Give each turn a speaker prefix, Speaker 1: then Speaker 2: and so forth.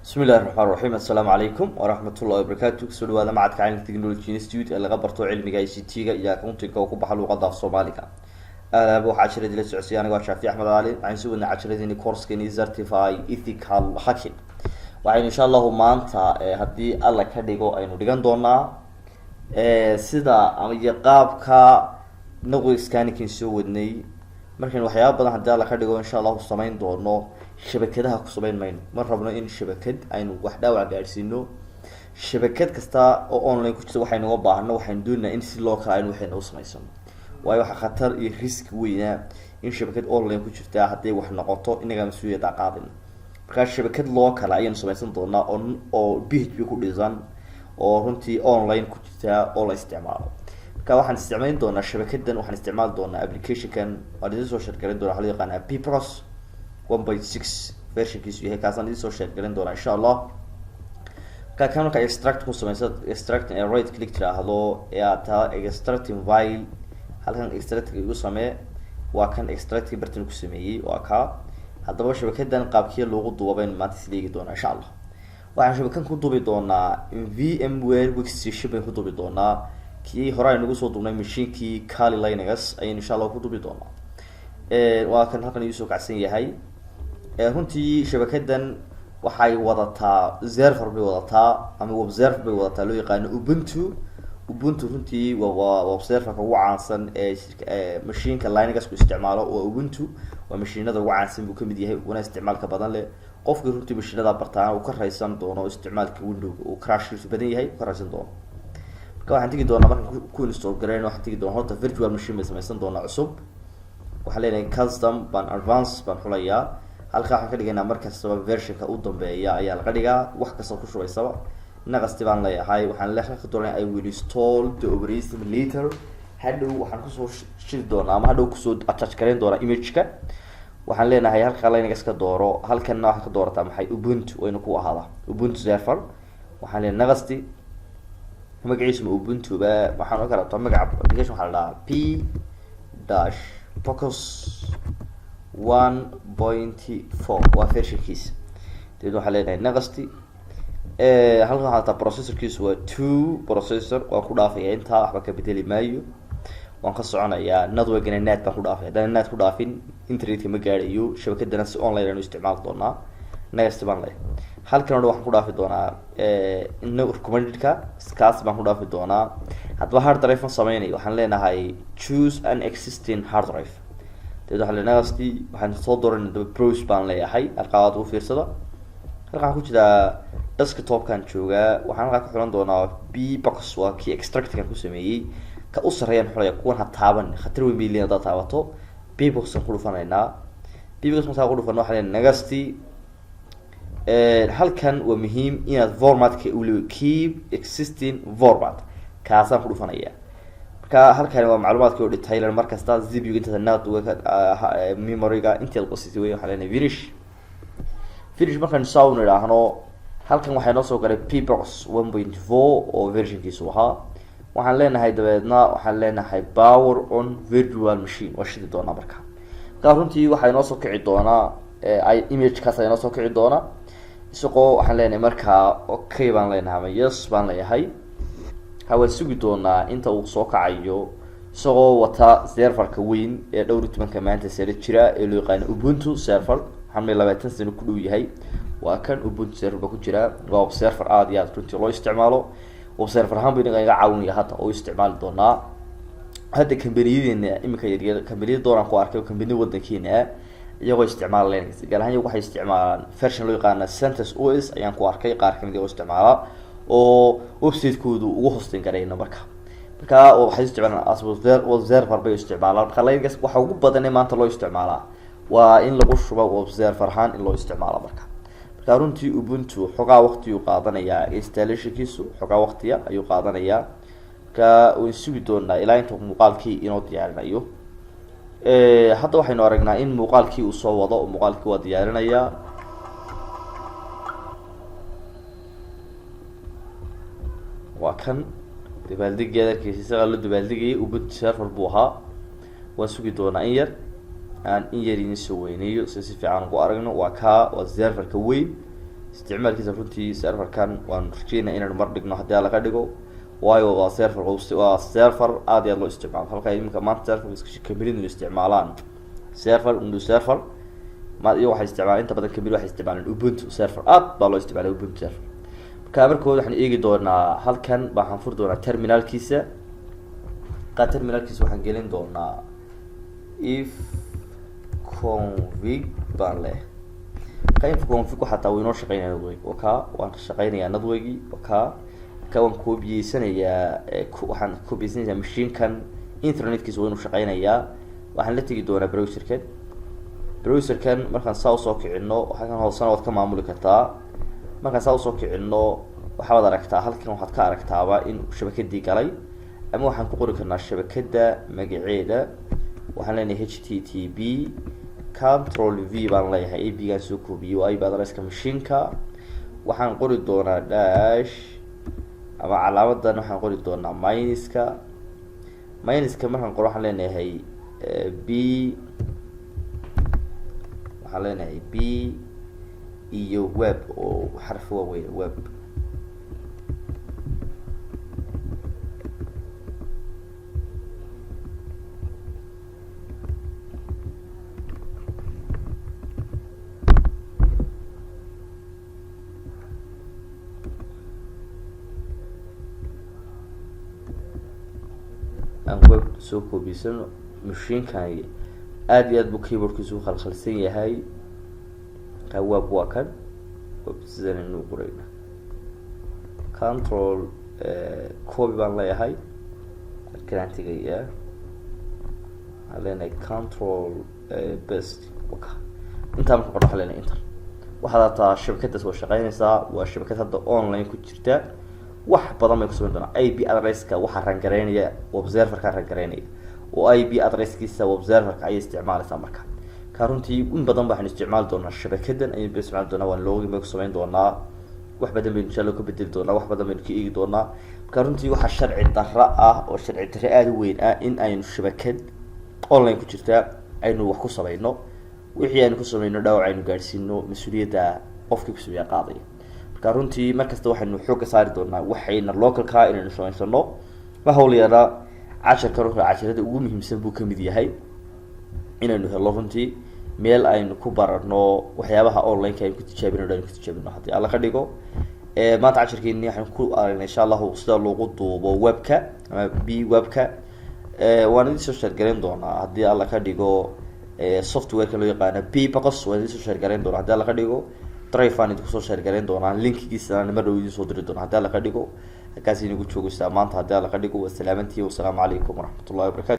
Speaker 1: بسم الله الرحمن الرحيم السلام عليكم ورحمة الله وبركاته. سؤال هذا معك عن التكنولوجيا انستيتيوت اللي قبرتو علمي اي سي تي يا كونتيك او كبخ لغه af Soomaaliga. ابو عشرة دي السعوديه انا شافي احمد علي عن سوينا 10 دي كورس كني certify ethical hacking. waxaan insha Allah maanta hadii alla ka dhigo aynu dhigan doonaa sida ama qaabka nagu scanning soo wadnay markaan waxyaabo badan hadii alla ka dhigo insha Allah samayn doono shabakadaha ku samayn mayno ma rabno in shabakad aynu wax dhaawac gaarsiino shabakad kasta oo online ku jirta waxaynu u baahanaa waxaan doonaynaa in si loo kala aynu waxaynu u samaysano waayo waxa khatar iyo risk weyn in shabakad online ku jirta hadii wax noqoto inaga mas'uuliyad qaadin marka shabakad loo kala ayaan samaysan doonaa oo PHP ku dhisan oo runtii online ku jirta oo la isticmaalo marka waxaan isticmayn doonaa shabakadan waxaan isticmaal doonaa application kan oo la soo shirkadin doona hal yaqaan Pipros 1.6 version kiisu yahay kaasan idin soo sheegalin doona insha Allah ka marka extract ku sameysad extract right click tiraahdo ta extracting file halkan extract ku samee waa kan extract bartan ku sameeyay waa ka hadaba shabakadan qaabkiisa loogu duubayn maanta isleegi doona insha Allah waxaan shabakan ku duubi doonaa VMware workstation ku duubi doonaa kii hore aynu soo duubnay machine-kii Kali Linux ayaan insha Allah ku duubi doonaa waa kan halkan uu soo kacsan yahay runtii shabakadan waxay wadataa server bay wadataa ama web server bay wadataa loo yaqaan Ubuntu runtii waa web server ka ugu caansan ee machine-ka Linux ku isticmaalo oo Ubuntu waa machine-nada ugu caansan buu kamid yahay una isticmaalka badan leh qofkii runtii machine-nada bartaan uu ka raysan doono isticmaalka Windows uu crash badan yahay ka raysan doono marka waxaan tagi doonaa markaan ku install gareeyno waxaan tagi doonaa horta virtual machine bay samaysan doonaa cusub waxaan leenahay custom ban advanced ban xulayaa halka waxaan ka dhigaynaa markasta version-ka u dambeeya ayaa la dhigaa wax kasta ku shubaysaba naqasti baan leeyahay waxaan leeyahay doonaa I will install the operating system later hadhow waxaan ku soo shiri doonaa ama hadhow ku soo attach gareyn doonaa image-ka waxaan leenahay halka Linux iska dooro halkan waxa ka doorataa maxay Ubuntu wayna ku ahaada Ubuntu server waxaan leenahay naqasti magaciisa Ubuntu ba waxaan u kala tahay magaca application waxa la p-focus 1.4 waa version-kiisa dad waxa leedahay naqasti halka hata processor-kiisu waa 2 processor waa ku dhaafaya inta waxba ka bedeli maayo waan ka soconayaa network-na net baan ku dhaafaya hadaan net ku dhaafin internet-ka ma gaarayo shabakadana si online aynu isticmaal doonaa naqasti baan leeyahay halkan waxaan ku dhaafi doonaa network recommended-ka kaas baan ku dhaafi doonaa hadba hard drive ma sameeyay waxaan leenahay choose an existing hard drive dad waxa leenahay waxaan soo dooranay browse baan leeyahay halkaad u fiirsada halkaan ku jira desktop-kan jooga waxaan halka ku xulan doonaa Pbox waa kii extract-kan ku sameeyay ka u sareeyaan xulaya kuwan ha taaban khatar weyn bay leedahay taabato Pbox ku dhufanaynaa Pbox ma ku dhufano waxa leenahay nagasti halkan waa muhiim inaad format-ka u leeyahay keep existing format kaasaan ku dhufanaya marka halkan waa macluumaadka oo detail markasta CPU inta network memory-ga inta la qosisay waxa leenahay finish markaan sound raahno halkan waxay noo soo galay Pbox 1.4 oo version-kiisu ahaa waxaan leenahay dabeedna waxaan leenahay power on virtual machine waa shidi doonaa marka runtii waxay noo soo kici doonaa image-kaas ay noo soo kici doonaa isagoo waxaan leenahay marka okay baan leenahay yes baan leeyahay hawaan sugi doonaa inta uu soo kacayo isagoo wata server-ka weyn ee dhowr 10 maanta sare jira ee loo yaqaan Ubuntu server waxaan 20 sano ku dhow yahay waa kan Ubuntu server ku jira waa server aad iyo aad runtii loo isticmaalo oo server ahaan bay inaga caawinaya hata oo isticmaal doonaa hadda kambaniyadeenna imika yaryar kambaniyada doonaan ku arkay kambaniyada wadankeena iyagoo isticmaal Linux gaar ahaan waxay isticmaalaan version loo yaqaan CentOS OS ayaan ku arkay qaar kamid ah oo isticmaala oo website-koodu ugu hosting gareeyna marka waxay isticmaalaan as server bay isticmaalaan marka Linux waxa ugu badan ee maanta loo isticmaalaa waa in lagu shubo web server ahaan in loo isticmaalo marka runtii Ubuntu xogaa waqti uu qaadanayaa installation-kiisu xogaa waqtiya ayuu qaadanayaa ka uu sugi doonaa ilaa inta muuqaalkii inoo diyaarinayo hadda waxaynu aragnaa in muuqaalkii uu soo wado muuqaalkii waa diyaarinayaa waa kan dabaaldegeeda kiisa la dabaaldeeyay Ubuntu server buu ahaa waan sugi doonaa in yar aan in yar in soo weynayo si fiican ugu aragno waa server-ka weyn isticmaalkiisa runtii serverkan waan rajeynaa inaan mar dhigno haddii alla ka dhigo, waayo waa server aad iyo aad loo isticmaalo. halka iminka maanta server kamilin isticmaalaan server windows server iyo waxay isticmaalaan inta badan kamil waxay isticmaalaan ubuntu server, aad baa loo isticmaalaa ubuntu server. marka markooda waxaan eegi doonaa halkan waxaan furi doonaa terminalkiisa. terminalkiisa waxaan gelin doonaa if config baan leh. if config xataa wuu inoo shaqeynaya nadweyg waan shaqeynayaa nadweygii waan koobiyeysanaya waxaan koobiyeysanaya machinekan internetkiisa waa inuu shaqeynayaa. waxaan la tegi doonaa browserkan markaan saa usoo kicino halkan hoosena waad ka maamuli kartaa. markaan saa usoo kicino waxaad aragtaa halkan waxaad ka aragtaaba in shabakadii galay, ama waxaan ku qori karnaa shabakada magaceeda. waxaan leenahay http control v baan leeyahay, ab gaan soo koobiyey waa ib adresska machiinka. waxaan qori doonaa dash ama calaamadan waxaan qori doonaa minuska markaan qoro waxaan leenahay b iyo web oo xarfi waaweyn web. aan web soo koobiyeysan machiinkan aad iyo aad buu keyboardkiisu u khalkhalsan yahay. web waa kan web sidan inuu qorayna control copy baan leeyahay halkaan tegayaa waxaan leenahay control best intaa marka qor waxaan leenahay enter. waxaad aragtaa shabakadaas waa shaqeynaysaa, waa shabakad hadda online ku jirta. wax badan bay ku samayn doonaa. ip adresska waxaa rangareynaya observerka rangareynaya, oo ip adresskiisa observerka ayay isticmaalaysaa. marka runtii in badan waxaan isticmaali doonaa shabakadan ayaan isticmaali doonaa, waan login bay ku samayn doonaa, wax badan baynu insha Allah ka bedeli doonaa, wax badan baynu ka eegi doonaa. marka runtii waxaa sharci darro ah oo sharci darro aad u weyn ah in aynu shabakad online ku jirta aynu wax ku samayno. wixii aynu ku samayno dhaawac aynu gaadhsiino mas-uuliyadda qofkii ku sameeya qaadaya. marka runtii markasta waxaynu xoogga saari doonaa waxayna localka inaynu samaysano. ma hawlyara casharka ruuxa casharada ugu muhiimsan buu kamid yahay inaynu helo runtii meel aynu ku barano waxyaabaha online-ka aynu ku tijaabino haddii alla ka dhigo. maanta casharkeeni waxaan ku aragnay insha allahu sida loogu duubo webka ama webka. waan idin soo sheergarayn doonaa haddii alla ka dhigo softwareka loo yaqaana bbox waan idin soo sheergarayn doonaa haddii alla ka dhigo. drive aan idinku soo sheergarayn doonaa, linkigiisa mar dhow idin soo diri doonaa haddii alla ka dhigo. halkaas inagu joogaysaa maanta haddii alla ka dhigo. wasalaamantii wasalaamu calaykum waraxmatullahi wabarakatu.